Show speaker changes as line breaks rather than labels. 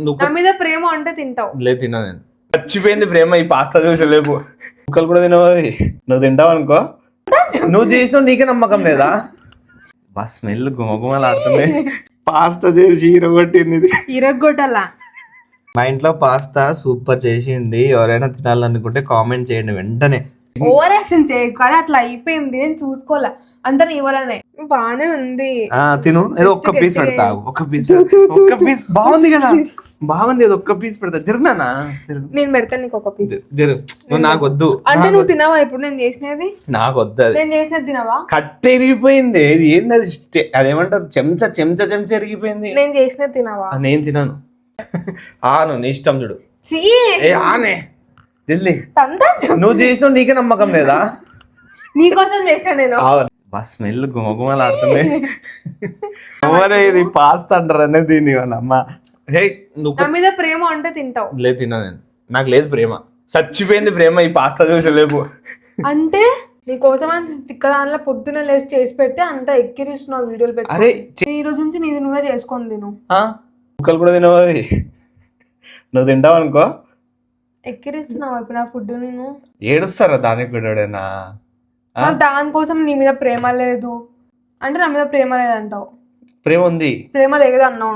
నువ్వు
నా మీద ప్రేమ అంటే తింటావు.
లేదు తిన్నా నేను. చచ్చిపోయింది ప్రేమ ఈ పాస్తా చూసి లేపు. ముక్కలు కూడా తినవు అవి. నువ్వు తింటావు అనుకో. నువ్వు చేసినావు నీకే నమ్మకం లేదా? బా స్మెల్ గుమగుమలాడుతుంది. పాస్తా చేసి ఇరగొట్టింది ఇది.
ఇరగొట్టలా.
మా ఇంట్లో పాస్తా సూపర్ చేసింది. ఎవరైనా తినాలనుకుంటే కామెంట్ చేయండి వెంటనే.
ఓవర్ యాక్షన్ చేయకు కదా, అట్లా అయిపోయింది. నేను చూసుకోలే అంత నీ వల్లనే. బానే ఉంది.
తిను. ఏదో ఒక్క పీస్ పెడతా. ఒక్క పీస్ బాగుంది కదా, బాగుంది. ఏదో ఒక్క పీస్ పెడతా. జరుగునా
నేను పెడతాను నీకు ఒక పీస్.
నువ్వు నాకు వద్దు
అంటే నువ్వు తినవా ఇప్పుడు నేను చేసినది?
నాకు వద్దు. అది
నేను చేసినది తినవా?
కట్ ఎరిగిపోయింది. ఇది ఏంది అది? అదేమంటారు, చెంచా చెంచా చెంచా ఎరిగిపోయింది.
నేను చేసినది తినవా?
నేను తినను. ఆను నీ ఇష్టం చూడు. ఆనే ఢిల్లీ నువ్వు చేసినావు నీకే నమ్మకం లేదా?
నీకోసం చేసిన నేను.
బా స్మెల్ గుమగుమలాడుతుంది. ఎవరే ఇది పాస్తా అంటారు అనేది దీని వాళ్ళ అమ్మ. హే నువ్వు
నా మీద ప్రేమ అంటే తింటావు.
లేదు తిన్నా నేను. నాకు లేదు ప్రేమ. చచ్చిపోయింది ప్రేమ ఈ పాస్తా చూసి లేపు.
అంటే నీకోసం అని తిక్క దానిలో పొద్దున లేచి చేసి పెడితే అంత ఎక్కిరిస్తున్నావు వీడియోలు పెట్టి.
అరే
ఈ రోజు నుంచి నీది నువ్వే చేసుకొని తిను.
ముక్కలు కూడా తినవు అవి. నువ్వు తింటావు అనుకో.
ఎక్కిరిస్తున్నావు ఇప్పుడు నా ఫుడ్. నేను
ఏడుస్తారా దానికి కూడా?
దానికోసం నీ మీద ప్రేమ లేదు అంటే నా మీద ప్రేమ లేదంటావు.
ప్రేమ ఉంది.
ప్రేమ లేదు అన్నావు.